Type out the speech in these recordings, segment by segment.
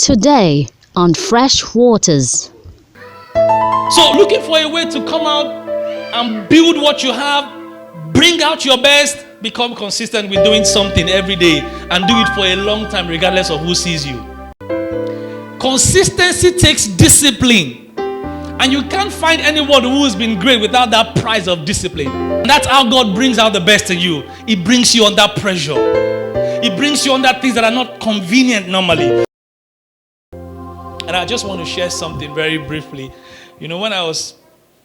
Today on Fresh Waters. So looking for a way to come out and build what you have, bring out your best, become consistent with doing something every day and do it for a long time regardless of who sees you. Consistency takes discipline, and you can't find anyone who has been great without that price of discipline. And that's how God brings out the best in you. He brings you under pressure. He brings you under things that are not convenient normally. And I just want to share something very briefly. You know, when I was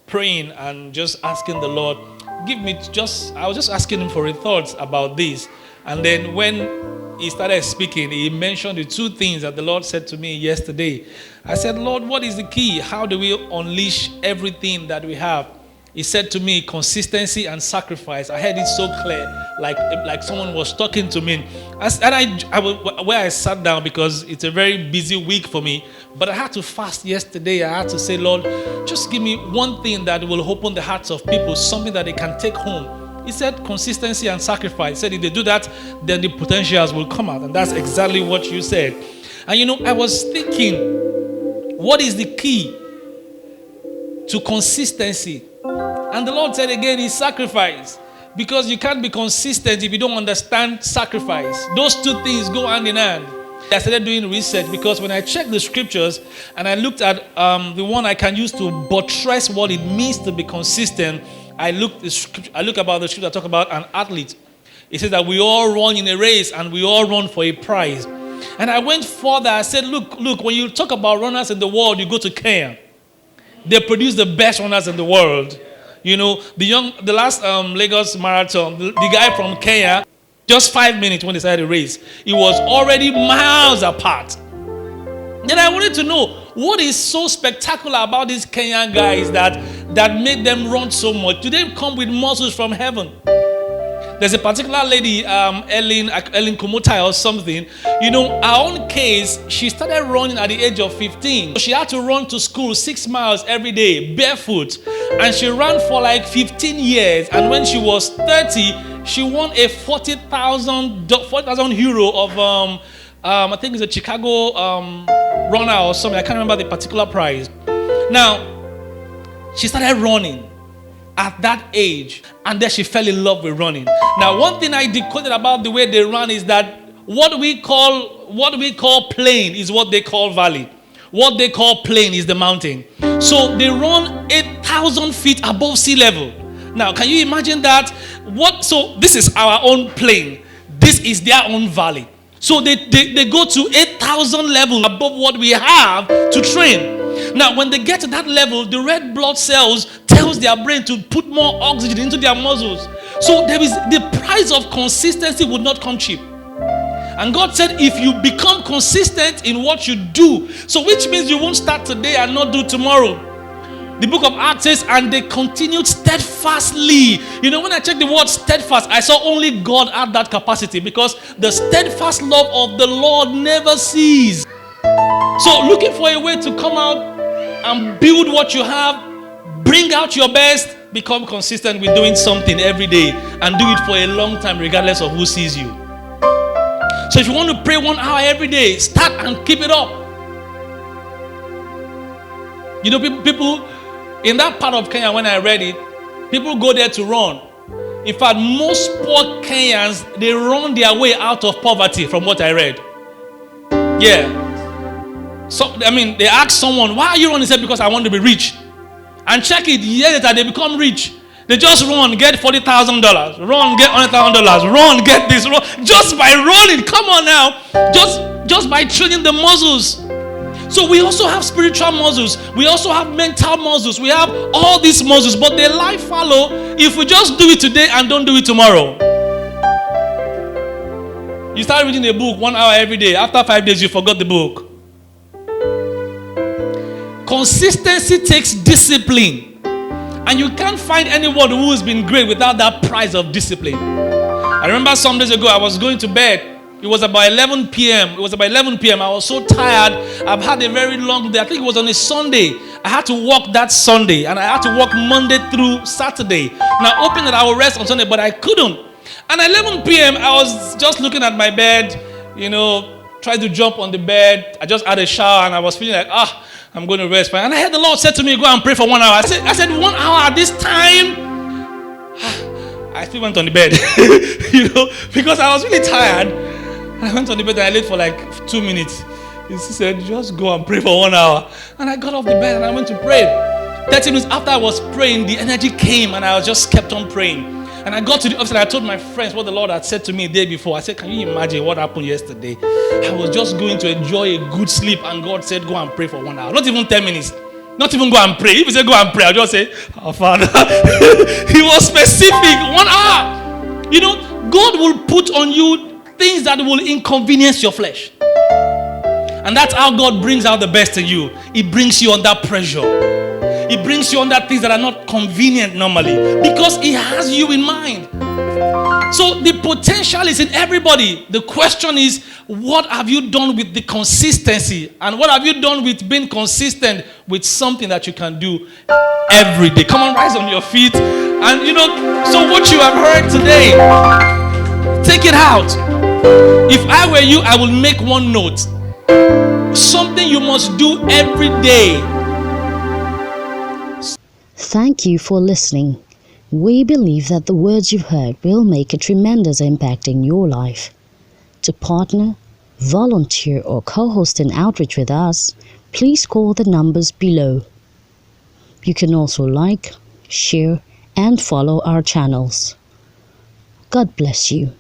praying and just asking the Lord, I was just asking him for his thoughts about this. And then when he started speaking, he mentioned the two things that the Lord said to me yesterday. I said, Lord, what is the key? How do we unleash everything that we have? He said to me, consistency and sacrifice. I heard it so clear, like someone was talking to me. Where I sat down, because it's a very busy week for me, but I had to fast yesterday. I had to say, Lord, just give me one thing that will open the hearts of people, something that they can take home. He said consistency and sacrifice. He said if they do that, then the potentials will come out. And that's exactly what you said. And you know, I was thinking, what is the key to consistency? And the Lord said again, is sacrifice. Because you can't be consistent if you don't understand sacrifice. Those two things go hand in hand. I started doing research because when I checked the scriptures and I looked at the one I can use to buttress what it means to be consistent, I look about the scripture that talk about an athlete. It says that we all run in a race and we all run for a prize. And I went further. I said, look, when you talk about runners in the world, you go to Kenya. They produce the best runners in the world. You know, the last Lagos marathon, the guy from Kenya, just 5 minutes when they started the race, he was already miles apart. Then I wanted to know, what is so spectacular about these Kenyan guys that made them run so much? Do they come with muscles from heaven? There's a particular lady, Ellen Kumotai or something. You know, our own case, she started running at the age of 15. She had to run to school 6 miles every day, barefoot. And she ran for like 15 years. And when she was 30, she won a 40,000 euro of, I think it's a Chicago runner or something. I can't remember the particular prize. Now, she started running at that age, and then she fell in love with running. Now, one thing I decoded about the way they run is that what we call plain is what they call valley. What they call plain is the mountain. So they run 8,000 feet above sea level. Now, can you imagine that? So this is our own plain. This is their own valley. So they go to 8,000 level above what we have to train. Now, when they get to that level, the red blood cells tells their brain to put more oxygen into their muscles. So the price of consistency would not come cheap. And God said, if you become consistent in what you do, so which means you won't start today and not do tomorrow. The book of Acts says, and they continued steadfastly. You know, when I checked the word steadfast, I saw only God had that capacity, because the steadfast love of the Lord never ceases. So looking for a way to come out and build what you have, bring out your best, become consistent with doing something every day and do it for a long time regardless of who sees you. So if you want to pray 1 hour every day, start and keep it up. You know, people in that part of Kenya, when I read it, people go there to run. In fact, most poor Kenyans, they run their way out of poverty from what I read. Yeah. So, they ask someone, why are you running? He said, because I want to be rich. And check it, years later, they become rich. They just run, get $40,000. Run, get $100,000. Run, get this. Run. Just by running. Come on now. Just by training the muscles. So we also have spiritual muscles. We also have mental muscles. We have all these muscles. But they lie fallow if we just do it today and don't do it tomorrow. You start reading a book 1 hour every day. After 5 days, you forgot the book. Consistency takes discipline. And you can't find anyone who has been great without that price of discipline. I remember some days ago, I was going to bed. It was about 11 p.m. I was so tired. I've had a very long day. I think it was on a Sunday. I had to work that Sunday. And I had to work Monday through Saturday. Now, hoping that I will rest on Sunday, but I couldn't. And at 11 p.m., I was just looking at my bed, you know, tried to jump on the bed. I just had a shower and I was feeling like, I'm going to rest. And I heard the Lord said to me, go and pray for 1 hour. I said 1 hour at this time? I still went on the bed, because I was really tired. And I went on the bed and I laid for like 2 minutes. He said, just go and pray for 1 hour. And I got off the bed and I went to pray. 30 minutes after I was praying, the energy came and I just kept on praying. And I got to the office and I told my friends what the Lord had said to me the day before. I said, can you imagine what happened yesterday? I was just going to enjoy a good sleep and God said, go and pray for 1 hour. Not even 10 minutes. Not even go and pray. If he said go and pray, I'll just say, oh, Father. He was specific. 1 hour. God will put on you things that will inconvenience your flesh. And that's how God brings out the best in you. He brings you under pressure. He brings you under things that are not convenient normally. Because He has you in mind. So the potential is in everybody. The question is, what have you done with the consistency? And what have you done with being consistent with something that you can do every day? Come on, rise on your feet. And so what you have heard today, take it out. If I were you, I will make one note. Something you must do every day. Thank you for listening. We believe that the words you've heard will make a tremendous impact in your life. To partner, volunteer, or co-host an outreach with us, please call the numbers below. You can also like, share, and follow our channels. God bless you.